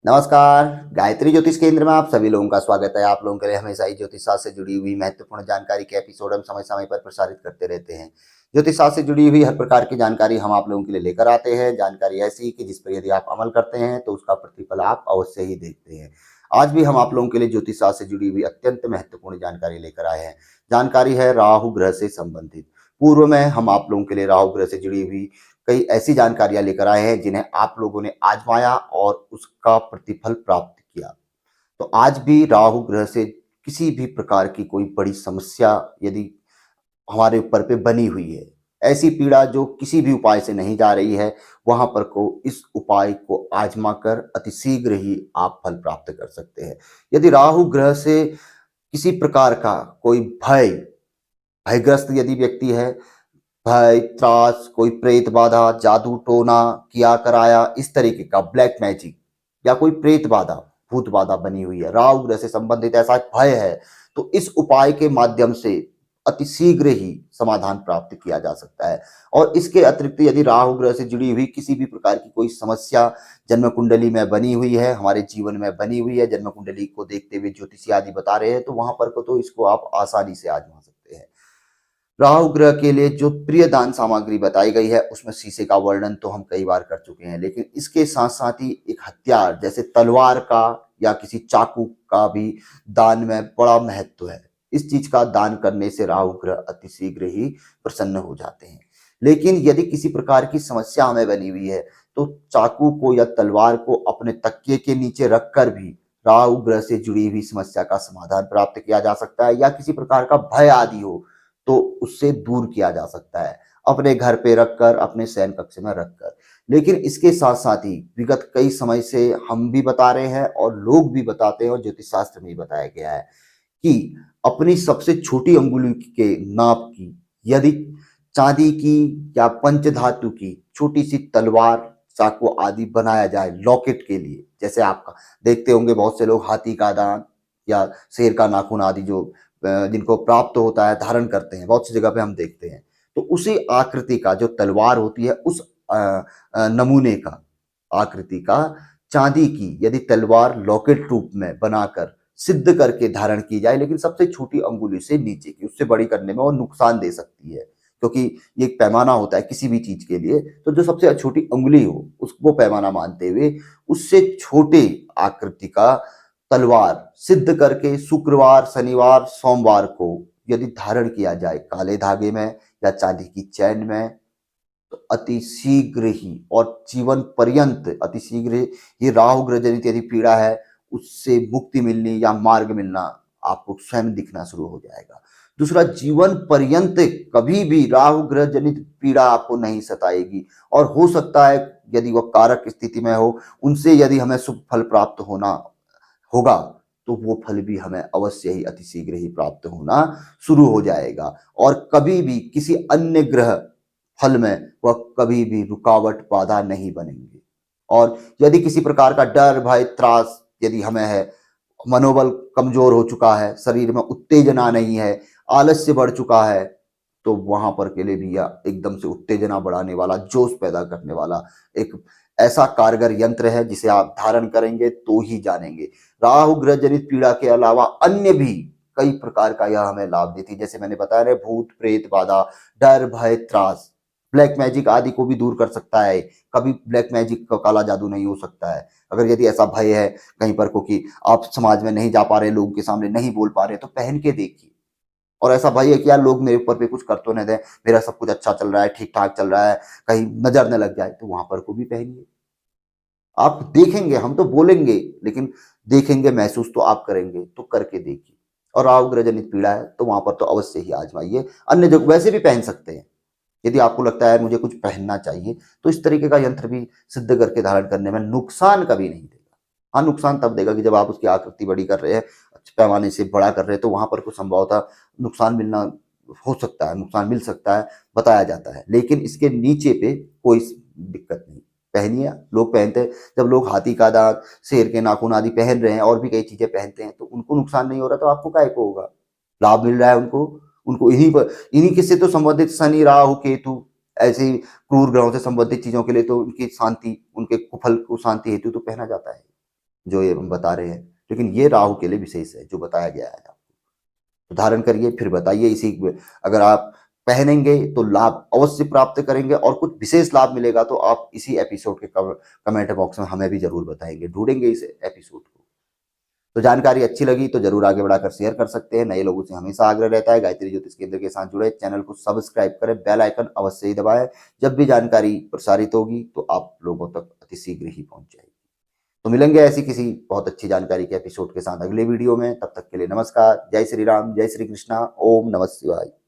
नमस्कार। गायत्री ज्योतिष केंद्र में आप सभी लोगों का स्वागत है। आप लोगों के लिए हमेशा ही ज्योतिष शास्त्र से जुड़ी हुई महत्वपूर्ण जानकारी के एपिसोड हम समय समय पर प्रसारित करते रहते हैं। ज्योतिष शास्त्र से जुड़ी हुई हर प्रकार की जानकारी हम आप लोगों के लिए लेकर आते हैं। जानकारी ऐसी कि जिस पर यदि आप अमल करते हैं तो उसका प्रतिफल आप अवश्य ही देखते हैं। आज भी हम आप लोगों के लिए ज्योतिष शास्त्र से जुड़ी हुई अत्यंत महत्वपूर्ण जानकारी लेकर आए हैं। जानकारी है राहु ग्रह से संबंधित। पूर्व में हम आप लोगों के लिए राहु ग्रह से जुड़ी हुई कई ऐसी जानकारियां लेकर आए हैं जिन्हें आप लोगों ने आजमाया और उसका प्रतिफल प्राप्त किया। तो आज भी राहु ग्रह से किसी भी प्रकार की कोई बड़ी समस्या यदि हमारे ऊपर पे बनी हुई है, ऐसी पीड़ा जो किसी भी उपाय से नहीं जा रही है, वहां पर को इस उपाय को आजमा कर अतिशीघ्र ही आप फल प्राप्त कर सकते हैं। यदि राहु ग्रह से किसी प्रकार का कोई भयग्रस्त यदि व्यक्ति है, भय, त्रास, कोई प्रेत बाधा, जादू टोना किया कराया, इस तरीके का ब्लैक मैजिक या कोई प्रेत बाधा, भूत बाधा बनी हुई है, राहु ग्रह से संबंधित ऐसा भय है, तो इस उपाय के माध्यम से अतिशीघ्र ही समाधान प्राप्त किया जा सकता है। और इसके अतिरिक्त यदि राहु ग्रह से जुड़ी हुई किसी भी प्रकार की कोई समस्या जन्म कुंडली में बनी हुई है, हमारे जीवन में बनी हुई है, जन्म कुंडली को देखते हुए ज्योतिषी आदि बता रहे हैं, तो वहां पर को तो इसको आप आसानी से आजमा सकते हैं। राहु ग्रह के लिए जो प्रिय दान सामग्री बताई गई है उसमें शीशे का वर्णन तो हम कई बार कर चुके हैं, लेकिन इसके साथ साथ ही एक हथियार जैसे तलवार का या किसी चाकू का भी दान में बड़ा महत्व है। इस चीज का दान करने से राहु ग्रह अतिशीघ्र ही प्रसन्न हो जाते हैं। लेकिन यदि किसी प्रकार की समस्या हमें बनी हुई है तो चाकू को या तलवार को अपने तकिए के नीचे रखकर भी राहु ग्रह से जुड़ी हुई समस्या का समाधान प्राप्त किया जा सकता है। या किसी प्रकार का भय आदि हो तो उससे दूर किया जा सकता है, अपने घर पे रखकर, अपने शयन कक्ष में रखकर। लेकिन इसके साथ साथ ही विगत कई समय से हम भी बता रहे हैं और लोग भी बताते हैं और ज्योतिष शास्त्र में भी बताया गया है कि अपनी सबसे छोटी अंगुली के नाप की यदि चांदी की या पंचधातु की छोटी सी तलवार, चाकू आदि बनाया जाए लॉकेट के लिए, जैसे आप देखते होंगे बहुत से लोग हाथी का दांत या शेर का नाखून आदि जो जिनको प्राप्त होता है धारण करते हैं, बहुत सी जगह पे हम देखते हैं। तो उसी आकृति का जो तलवार होती है उस नमूने का आकृति का चांदी की यदि तलवार लॉकेट रूप में बनाकर सिद्ध करके धारण की जाए, लेकिन सबसे छोटी अंगुली से नीचे की, उससे बड़ी करने में वो नुकसान दे सकती है, क्योंकि ये एक पैमाना होता है किसी भी चीज के लिए। तो जो सबसे छोटी अंगुली हो उसको पैमाना मानते हुए उससे छोटे आकृति का तलवार सिद्ध करके शुक्रवार, शनिवार, सोमवार को यदि धारण किया जाए काले धागे में या चांदी की चैन में, तो अति शीघ्र ही और जीवन पर्यंत अति शीघ्र ये राहु ग्रह जनित यदि पीड़ा है उससे मुक्ति मिलनी या मार्ग मिलना आपको स्वयं दिखना शुरू हो जाएगा। दूसरा, जीवन पर्यंत कभी भी राहु ग्रह जनित पीड़ा आपको नहीं सताएगी। और हो सकता है यदि वह कारक स्थिति में हो, उनसे यदि हमें शुभ फल प्राप्त होना होगा तो वो फल भी हमें अवश्य ही अतिशीघ्र ही प्राप्त होना शुरू हो जाएगा। और कभी भी किसी अन्य ग्रह फल में वह कभी भी रुकावट, बाधा नहीं बनेंगे। और यदि किसी प्रकार का डर, भय, त्रास यदि हमें है, मनोबल कमजोर हो चुका है, शरीर में उत्तेजना नहीं है, आलस्य बढ़ चुका है, तो वहां पर के लिए भी यह एकदम से उत्तेजना बढ़ाने वाला, जोश पैदा करने वाला एक ऐसा कारगर यंत्र है जिसे आप धारण करेंगे तो ही जानेंगे। राहु ग्रह जनित पीड़ा के अलावा अन्य भी कई प्रकार का यह हमें लाभ देती है, जैसे मैंने बताया ना, भूत प्रेत बाधा, डर, भय, त्रास, ब्लैक मैजिक आदि को भी दूर कर सकता है। कभी ब्लैक मैजिक का काला जादू नहीं हो सकता है। अगर यदि ऐसा भय है कहीं पर को कि आप समाज में नहीं जा पा रहे, लोगों के सामने नहीं बोल पा रहे, तो पहन के देखिए। और ऐसा भय है कि यार लोग मेरे ऊपर पे कुछ कर तो नहीं दे, मेरा सब कुछ अच्छा चल रहा है, ठीक ठाक चल रहा है, कहीं नजर न लग जाए, तो वहां पर को भी पहनिए। आप देखेंगे, हम तो बोलेंगे, लेकिन देखेंगे, महसूस तो आप करेंगे, तो करके देखिए। और राहु ग्रह जनित पीड़ा है तो वहां पर तो अवश्य ही आजमाइए। अन्य जगह वैसे भी पहन सकते हैं, यदि आपको लगता है मुझे कुछ पहनना चाहिए, तो इस तरीके का यंत्र भी सिद्ध करके धारण करने में नुकसान कभी नहीं देगा। हाँ, नुकसान तब देगा कि जब आप उसकी आकृति बड़ी कर रहे हैं, अच्छे पैमाने से बड़ा कर रहे हैं, तो वहां पर कुछ संभवतः नुकसान मिलना हो सकता है, नुकसान मिल सकता है, बताया जाता है। लेकिन इसके नीचे पे कोई दिक्कत नहीं। पहनिए, लोग पहनते हैं, जब लोग हाथी का दांत, शेर के नाखून आदि पहन रहे हैं और भी कई चीजें पहनते हैं, तो उनको नुकसान नहीं हो रहा, तो आपको काहे को होगा? लाभ मिल रहा है उनको। उनको इन्हीं किससे तो संबंधित शनि, राहु, केतु, ऐसे ही क्रूर ग्रहों से संबंधित चीजों के लिए तो उनकी शांति, उनके कुफल को शांति हेतु तो पहना जाता है। जो ये हम बता रहे हैं, लेकिन ये राहु के लिए विशेष है जो बताया गया है आपको। तो धारण करिए, फिर बताइए। इसी अगर आप पहनेंगे तो लाभ अवश्य प्राप्त करेंगे, और कुछ विशेष लाभ मिलेगा तो आप इसी एपिसोड के कमेंट बॉक्स में हमें भी जरूर बताएंगे, ढूंढेंगे इस एपिसोड को। तो जानकारी अच्छी लगी तो जरूर आगे बढ़ाकर शेयर कर सकते हैं। नए लोगों से हमेशा आग्रह रहता है, गायत्री ज्योतिष केंद्र के साथ जुड़े, चैनल को सब्सक्राइब करें, बेल आइकन अवश्य ही दबाएं। जब भी जानकारी प्रसारित होगी तो आप लोगों तक अति शीघ्र ही पहुंच जाएगी। तो मिलेंगे ऐसी किसी बहुत अच्छी जानकारी के एपिसोड के साथ अगले वीडियो में। तब तक के लिए नमस्कार, जय श्री राम, जय श्री कृष्णा, ओम नमः शिवाय।